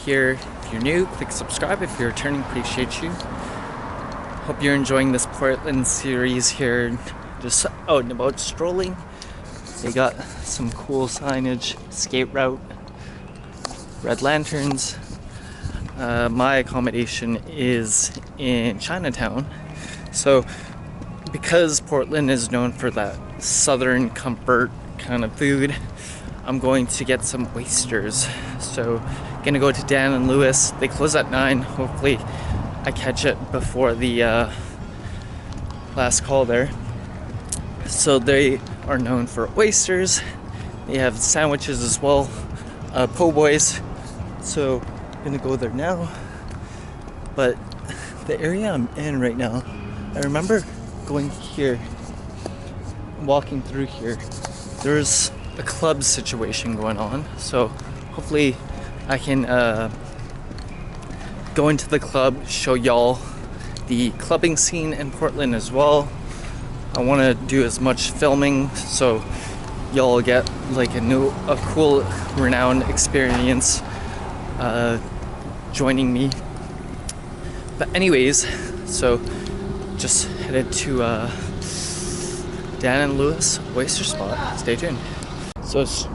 here. If you're new, click subscribe. If you're returning, appreciate you. Hope you're enjoying this Portland series here. Just out and about strolling. They got some cool signage, skate route, red lanterns. My accommodation is in Chinatown. So because Portland is known for that southern comfort kind of food, I'm going to get some oysters. So gonna go to Dan and Louis. They close at 9. Hopefully I catch it before the last call there. So they are known for oysters. They have sandwiches as well, po' boys. So I'm gonna go there now. But the area I'm in right now, I remember going here, walking through here. There's a club situation going on, so hopefully I can go into the club, show y'all the clubbing scene in Portland as well. I want to do as much filming so y'all get like a cool, renowned experience joining me. But anyways, so just headed to Dan and Louis Oyster Spot. Stay tuned. So it's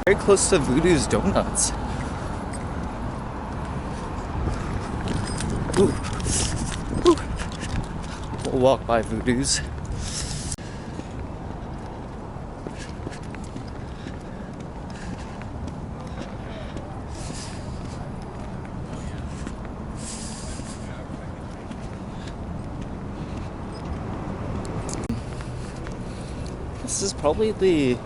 very close to Voodoo's Donuts. Ooh. Ooh. We'll walk by Voodoo's. This is probably the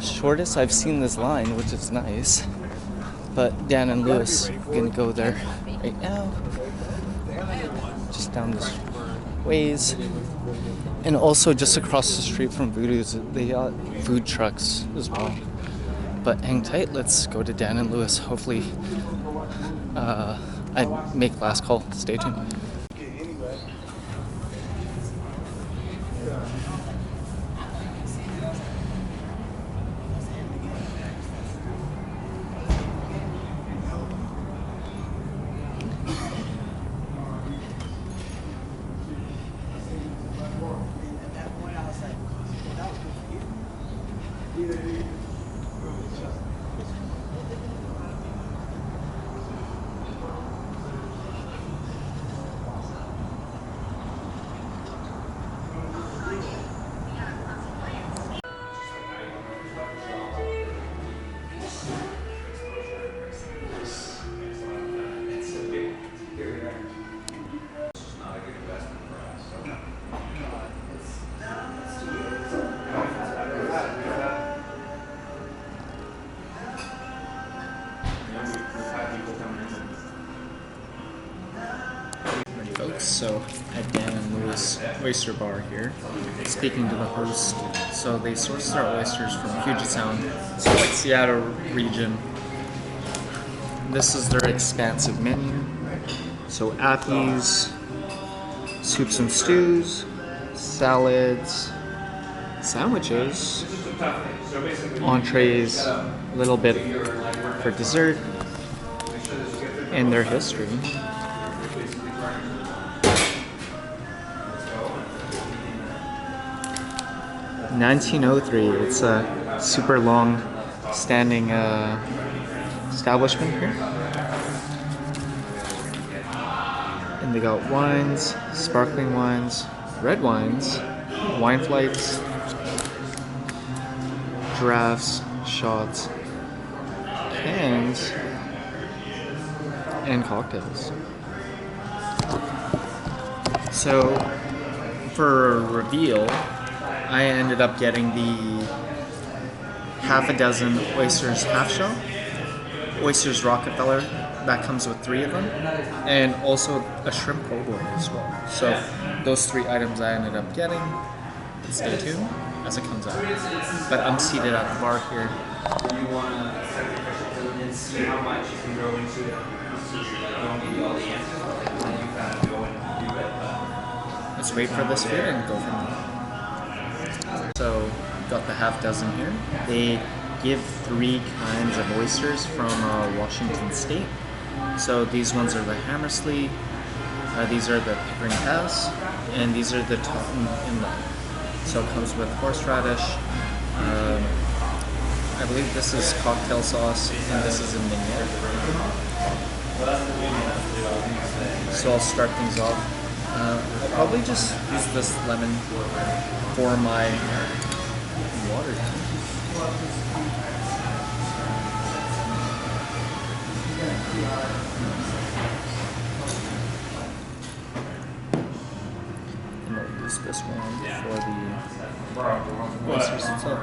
shortest I've seen this line, which is nice. But Dan and Louis are gonna go there right now. Just down this ways. And also just across the street from Voodoo's, they got food trucks as well. But hang tight, let's go to Dan and Louis. Hopefully I make last call. Stay tuned. Folks, so at Dan and Louis Oyster Bar here, speaking to the host. So they source their oysters from Puget Sound, so like Seattle region. This is their expansive menu. So appies, soups and stews, salads, sandwiches, entrees, a little bit for dessert, and their history. 1903. It's a super long standing establishment here. And they got wines, sparkling wines, red wines, wine flights, drafts, shots, cans, and cocktails. So for a reveal, I ended up getting the half a dozen oysters half shell, oysters Rockefeller, that comes with 3 of them, and also a shrimp po' boy as well. So those 3 items I ended up getting. Stay tuned. as it comes out. But I'm seated at the bar here. You want to set the pressure and then see how much you can go into it. Don't give you all the answers, but then you kind of go and do it. Let's wait for this food and go from there. So, got the half dozen here. They give 3 kinds of oysters from Washington State. So these ones are the Hammersley, these are the Pickering Pass, and these are the Totten Inlet. So it comes with horseradish. I believe this is cocktail sauce, and this is a mignon. So I'll start things off. I'll probably just use this lemon for my water. And I'll use this one for the oysters itself.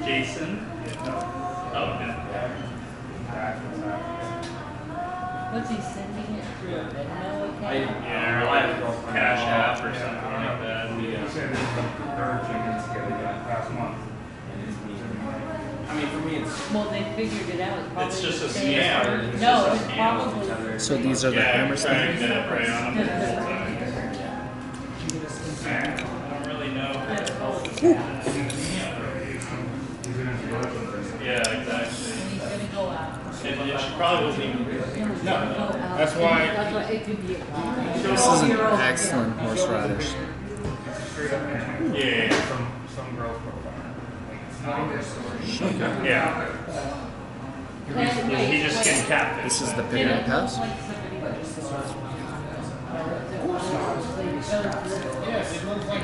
Jason? Oh, yeah. Was he sending it through a Venmo account? Yeah, or like Cash App or something like that. I mean, for me, it's Well, they figured it out. It's just a probably the scam. same. No, it's probably. So these are the Hammersley. I don't really know. Yeah, exactly. And he's gonna go out. And she probably wasn't even. No, that's why- That's why it could be a. This is an excellent horseradish. Yeah. Some girls Yeah. He just getting catfish. This is the Pickering Pass.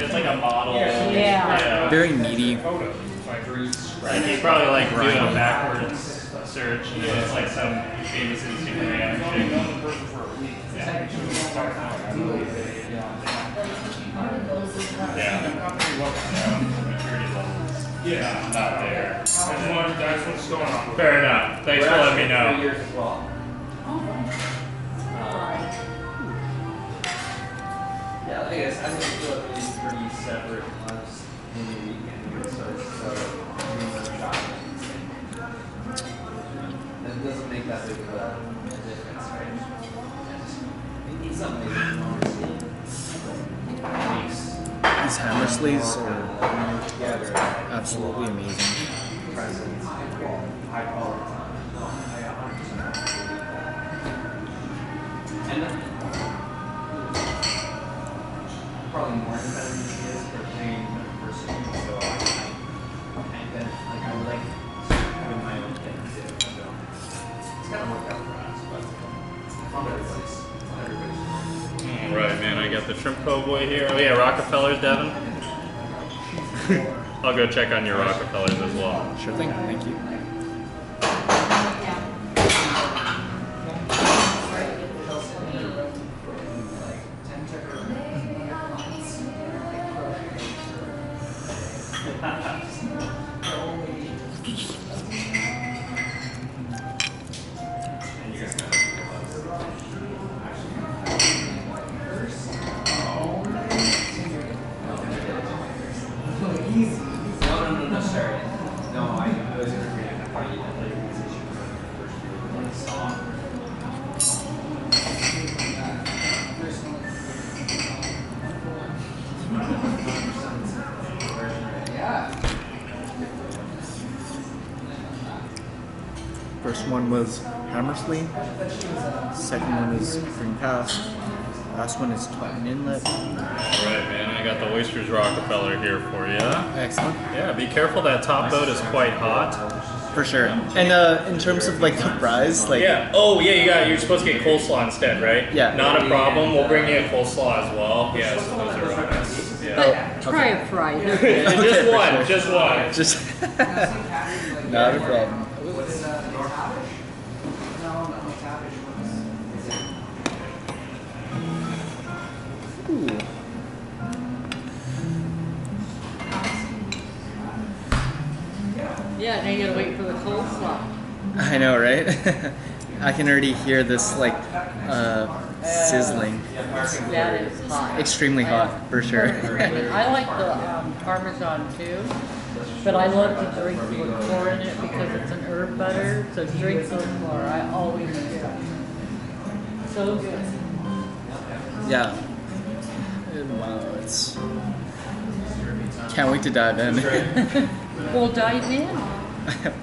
It's like a model. Yeah. Very meaty. Right. He's probably like doing a backwards search. You know, it's like some famous Instagram chick. Yeah. Maturity levels. Yeah, not there. That's what's going on. Fair enough. Thanks for letting me 3 know. years as well. Yeah, I guess I think it's pretty separate unless in the weekend so it's that doesn't make that big of a difference, right? In some ways it's honestly These Hammersleys are yeah, they're absolutely amazing. present, high quality. No, I 100% and probably more independent than she is for playing person, so I would like doing my own thing too. So it's kind of worked out for us, but not everybody's. All right, man. I got the shrimp po' boy here. Oh yeah, Rockefellers, Devin. I'll go check on your Rockefellers as well. Sure thing, thank you. No, sorry. No, I was going to read it. I thought you had like this issue for the first year when I saw First one was Hammersley. Second one is Pickering Pass. Last one is Totten Inlet. Alright, man, I got the Oysters Rockefeller here for you. Excellent. Yeah, be careful, that top boat is quite hot. For sure. And in terms of like the fries, like Yeah, you're supposed to get coleslaw instead, right? Yeah. Not a problem, we'll bring you a coleslaw as well. Yeah, so those are on us. Yeah. But try a fry. Just for one, sure. just one. just not a problem. Ooh. Yeah, now you gotta wait for the coleslaw. I know, right? I can already hear this like sizzling. That is hot. Extremely hot, for sure. I like the Parmesan too, but I love to drink with corn in it because it's an herb butter. So drink some more. I always do. So good. Yeah. Wow, it's. Can't wait to dive in. We'll dive in.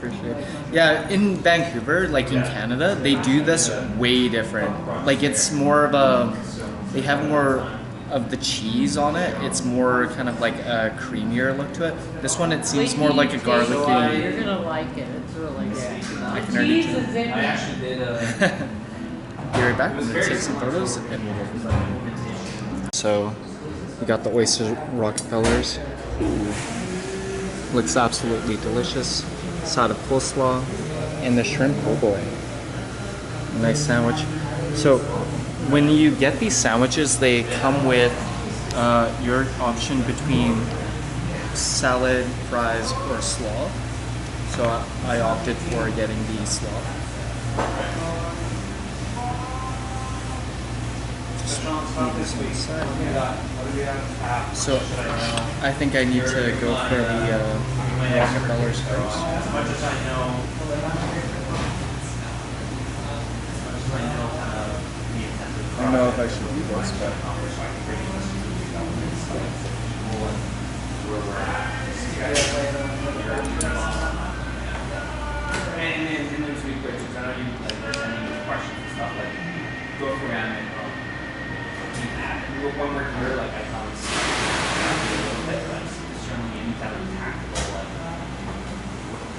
For sure. Yeah, in Vancouver, like in Canada, they do this way different. Like it's more of a, they have more of the cheese on it. It's more kind of like a creamier look to it. This one, it seems more like a garlicky. You're gonna like it. It's really good. I can The already cheese tell. is in I it. actually did Be right back. I'm gonna take some photos and we'll go from there. So, we got the oyster Rockefellers. Looks absolutely delicious. Side of coleslaw and the shrimp po' boy. Nice sandwich. So, when you get these sandwiches, they come with your option between salad, fries, or slaw. So I opted for getting the slaw. Just move this on the side here. So I think I need to go for the Rockefellers first. as much as I know, I don't know if I should do this, but and just be quick, because I know you like there's any questions and stuff like go through anime. When we're here, like I found a little bit, like certainly any type of tactical like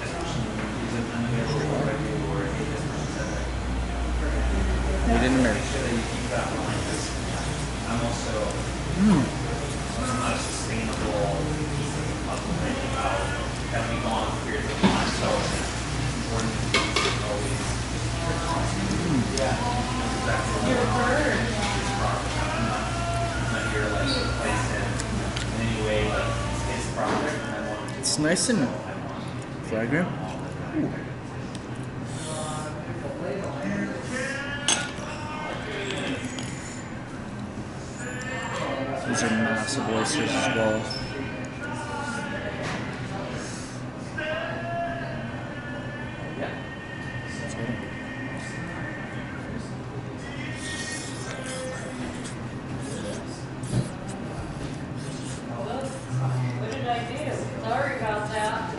especially when there's an unavailable or a this person said like made in America. make sure that you keep that in mind, because I'm also I'm not a sustainable piece of the puzzle right about that we go on for periods of time, so it's important to always Your bird. I'm not here to like replace it in any way, like it's his project and I want It's nice and fragrant. These are massive oysters as well. What did I do? Sorry about that.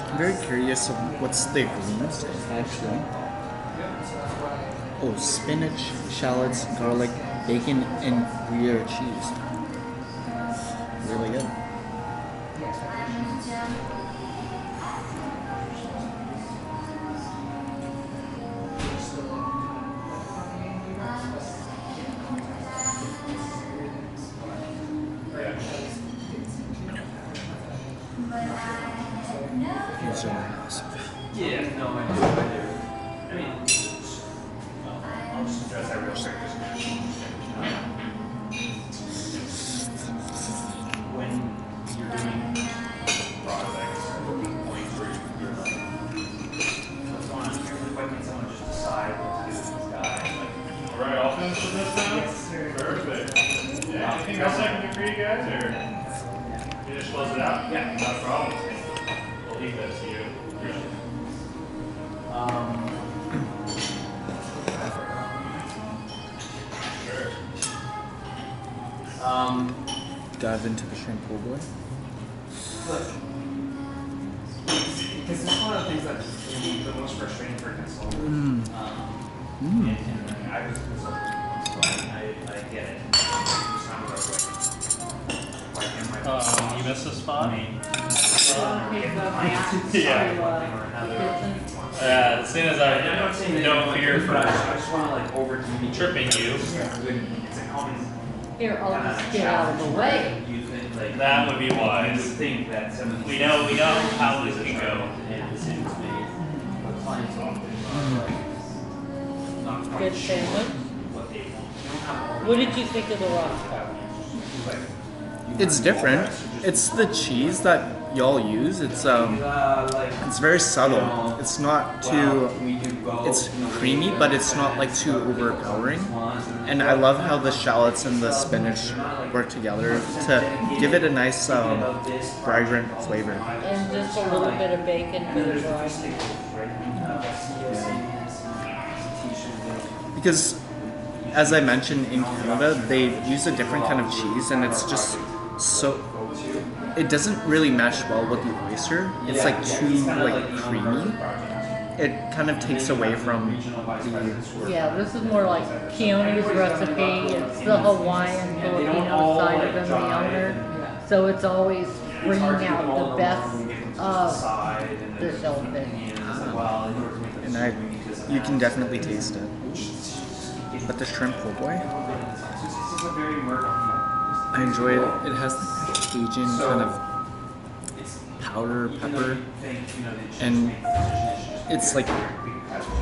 I'm very curious of what's the ingredients actually. Oh, spinach, shallots, garlic, bacon, and Gruyere cheese. Really good. These are massive. Yeah, no, I do. I mean, I'll just address that real quick. When you're doing projects, points where you're like, what's going on here? Why can't someone just decide what to do with this guy? Like, Alright, I'll finish with this now. yes, sir. Perfect. Yeah, anything else I can do for you guys, or you just close it out? Yeah. Not a problem. We'll leave that to you. Sure. Dive into the shrimp po' boy. Look, because it's one of the things that can be the most frustrating for a consultant. And I was a consultant, so I get it. It's not what I was like. Why can't my You missed a spot? Yeah. As soon as I don't fear for I just want to like over tripping you. It's a common. Here, I'll just get out of the way. You think like That would be you would wise. think that some of these We know how this can go. and decisions made. But clients often are like Good sandwich. What did you think of the Roscoe? It's different. It's the cheese that y'all use. It's very subtle. It's not too. It's creamy, but it's not like too overpowering. And I love how the shallots and the spinach work together to give it a nice fragrant flavor. And just a little bit of bacon for the brine. Because, as I mentioned, in Canada, they use a different kind of cheese, and it's just so. It doesn't really mesh well with the oyster. It's like too creamy. It kind of takes away from the. Yeah, this is more like Keone's recipe. It's the Hawaiian Filipino side of him, the owner. So it's always bringing out the best of the shellfish. And you can definitely taste it. But the shrimp po' boy, I enjoy it. It has like Cajun kind of powder pepper, and it's like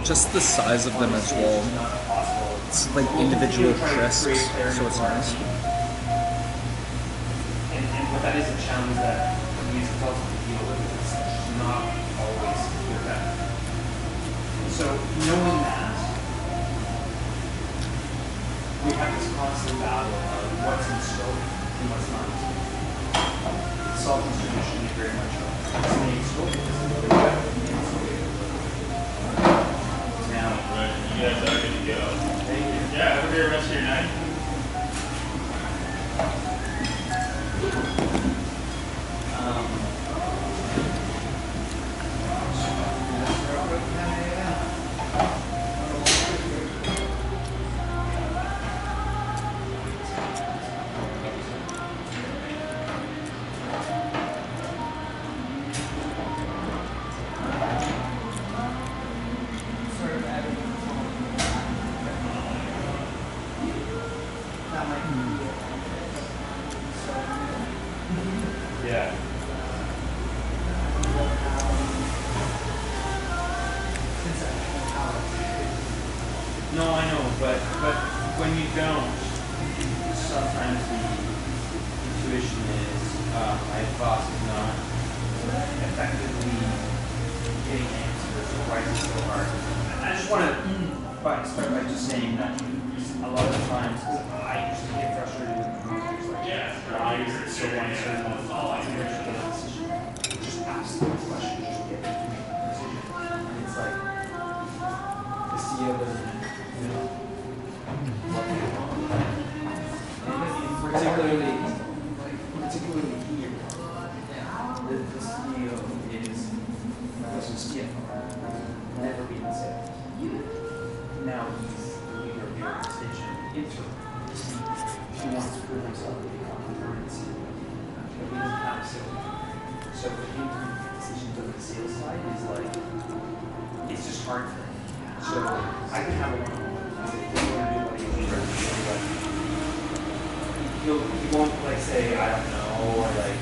just the size of them as well. It's like individual crisps, so it's nice. And what that is a challenge that we also deal with. It's not always clear cut. So knowing that, we have this constant battle of what's in scope and what's not in scope. Salt is traditionally very much in scope. Now, You guys are good to go. thank you. Yeah, have a great rest of your night. Yeah. No, I know, but when you don't, sometimes the intuition is my boss is not effectively getting answers or why is it so hard. I just want to start by just saying that a lot of times I used to get frustrated with producers like, why is it so uncertain? Just ask the question, just get to make a decision. And it's like the CEO doesn't. Particularly here, the CEO was a CFO, never been in sales. Now he's the leader of the organization, interim. He wants to prove himself to become a permanent CEO, but he doesn't have a sales manager. So for him to make decisions on the sales side is like, it's just hard for him. So I can have a one-on-one. He won't like say I don't know or like,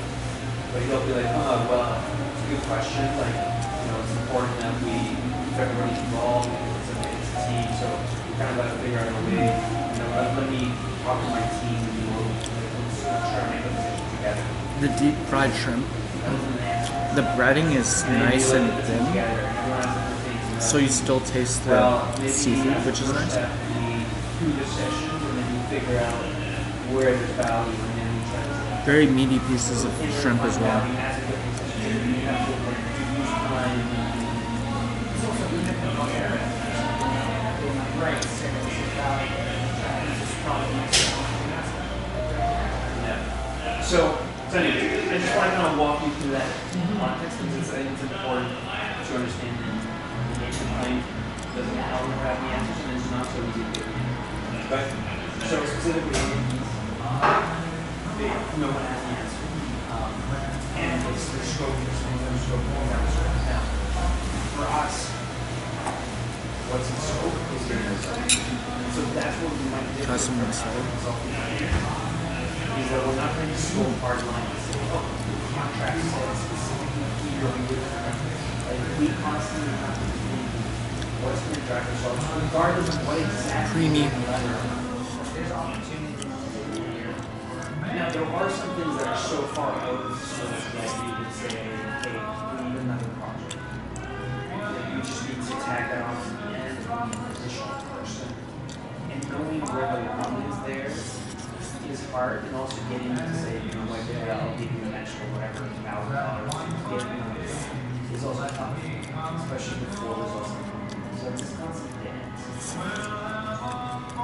but he'll be like, oh well, it's a good question. Like, it's important that we keep everybody involved because it's a team. So we kind of got to figure out a way. Let me talk to my team and let's try to make a decision together. The deep fried shrimp, the breading is nice and thin, so you still taste the seafood, which is nice. Through the sessions and then you figure out where there's value and then you try to Very meaty pieces of shrimp as well. So anyway, I just want to kind of walk you through that context because I think it's important to understand that the complaint doesn't always have the answers and it's not so easy to get the answers. But so specifically, no one has the answer. And it's the scope of the scope of the now. For us, what's in scope is getting the so that's what we might do. Custom installed. Is that we're not going to just go hard line and say, oh, the contract says specifically here we would like we constantly have to think what's going to drive results, regardless of what exactly Creamy. Now, there are some things that are so far out of scope that you could say, hey, we need another project. Like, you just need to tag that on to the end and be an additional person. And knowing where the line is there is hard, and also getting to say, you know, like, yeah, I'll give you an extra whatever $1,000 to get me is also tough, especially before there's also so it's a constant dance.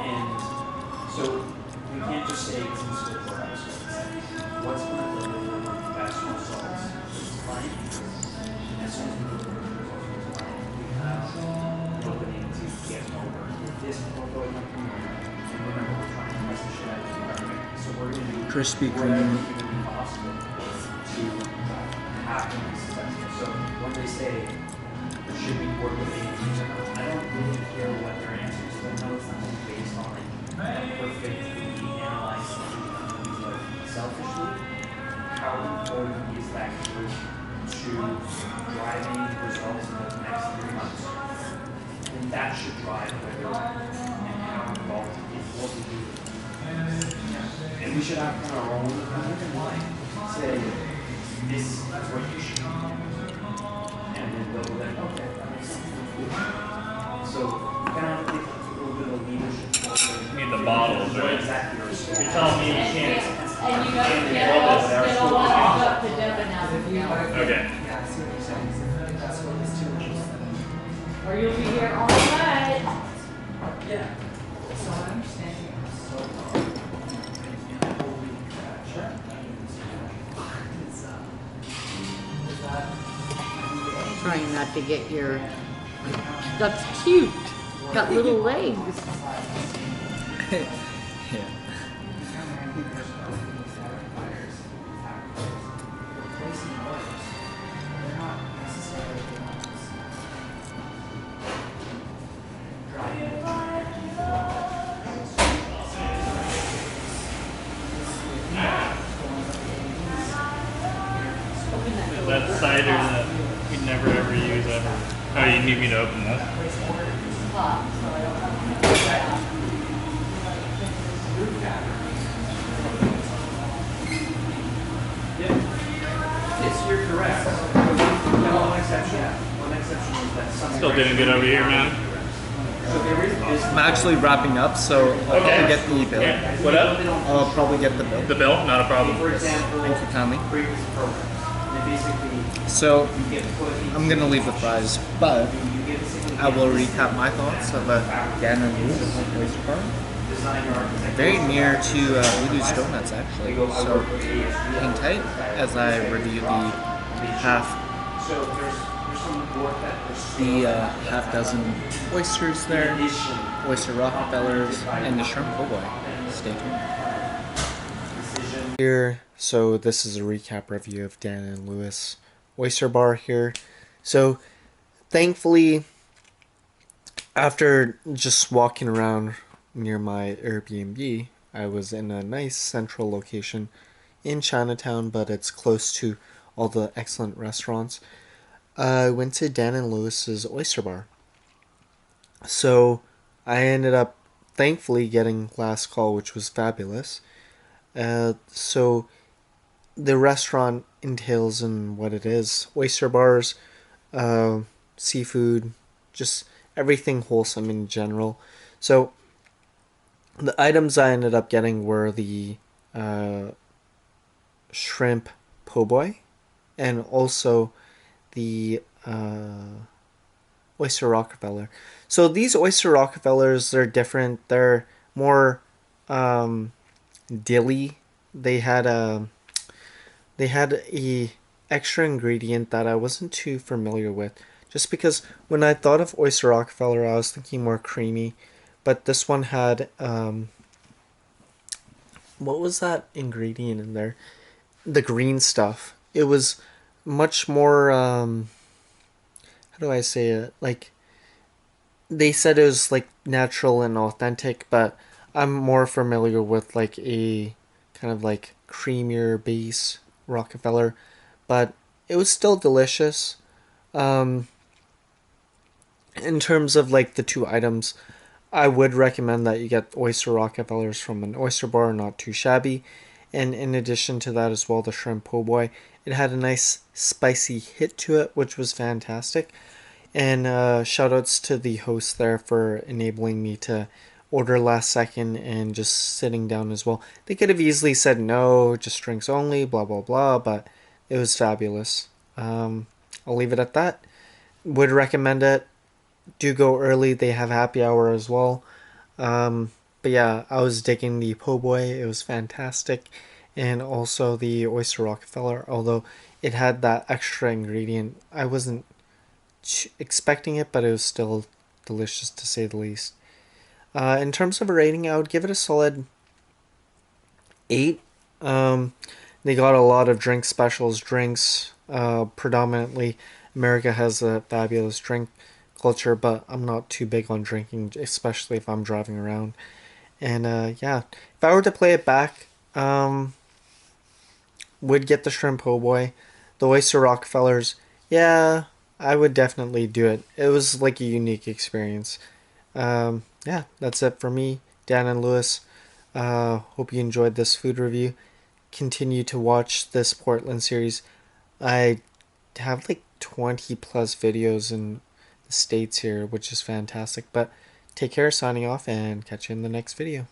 And so we can't just say it's in scope or out of scope. What's going to deliver the best results is client. And as soon as we deliver the results with client, we have the opening to get over this portfolio company. And remember, we're trying to press the shit out of the environment. So we're going to do Crispy, whatever creamy. humanly possible to have them be successful. So when they say, should we work with agencies or not, I don't really care what their answer is. I know it's not going to be based on like perfectly analyzed something, but selfishly, how important is that group to driving results in the next 3 months? And that should drive whether and how involved in what we do. And we should have kind of our own line. Say, this is what you should do. And then they'll be like, okay, that makes sense. So you kind of have to take a little bit of leadership. You need the bottles, What right? exactly you're saying. You're telling me you can't. And you got to get all that stuff to Devin out of here. Okay. Yeah, I see what you're saying. That's what it's too much. Or you'll be here all night. Yeah. So I understand you. So holy crap. Sure. Trying not to get your. That's cute. Got little legs. Yeah. That cider that we'd never ever use ever. Oh, you need me to open this? Yes, you're correct. No, one exception. One exception is that some. Still didn't get over here, man. So there is this. I'm actually wrapping up, so I'll probably get the bill. Yeah. What up? I'll probably get the bill. The bill? Not a problem. For example, Thank you kindly. previous programs. And basically, So you get put into. I'm gonna leave the fries, but You get something. I will recap my thoughts of Dan and Louis Oyster Bar. Designer architect. Very near to Voodoo's Donuts, actually. So hang tight as I review the half So there's some work that half dozen oysters there, oyster Rockefellers, and the shrimp po' boy. Stay tuned. Here, so this is a recap review of Dan and Louis Oyster Bar here. So thankfully, after just walking around near my Airbnb, I was in a nice central location in Chinatown, but it's close to all the excellent restaurants. I went to Dan and Louis's Oyster Bar. So I ended up thankfully getting last call, which was fabulous. So the restaurant entails in what it is: oyster bars, seafood, just everything wholesome in general. So the items I ended up getting were the shrimp po' boy, and also the oyster Rockefeller. So these oyster Rockefellers, they're different. They're more dilly. They had a extra ingredient that I wasn't too familiar with. Just because when I thought of oyster Rockefeller, I was thinking more creamy, but this one had what was that ingredient in there? The green stuff. It was much more how do I say it? Like, they said it was like natural and authentic, but I'm more familiar with like a kind of like creamier base Rockefeller, but it was still delicious. In terms of like the two items, I would recommend that you get oyster Rockefellers from an oyster bar, not too shabby. And in addition to that as well, the shrimp po' boy, it had a nice spicy hit to it, which was fantastic. And shout outs to the host there for enabling me to order last second and just sitting down as well. They could have easily said no, just drinks only, blah blah blah, but it was fabulous. I'll leave it at that. Would recommend it. Do go early. They have happy hour as well. But yeah, I was digging the po' boy. It was fantastic, and also the oyster Rockefeller. Although it had that extra ingredient, I wasn't expecting it, but it was still delicious to say the least. In terms of a rating, I would give it a solid 8. They got a lot of drink specials, drinks. Predominantly, America has a fabulous drink culture, but I'm not too big on drinking, especially if I'm driving around. And yeah, if I were to play it back, would get the shrimp po' boy, the oyster Rockefellers. Yeah, I would definitely do it. It was like a unique experience. Yeah, that's it for me, Dan and Lewis. Hope you enjoyed this food review. Continue to watch this Portland series. I have like 20 plus videos in the States here, which is fantastic. But take care, signing off, and catch you in the next video.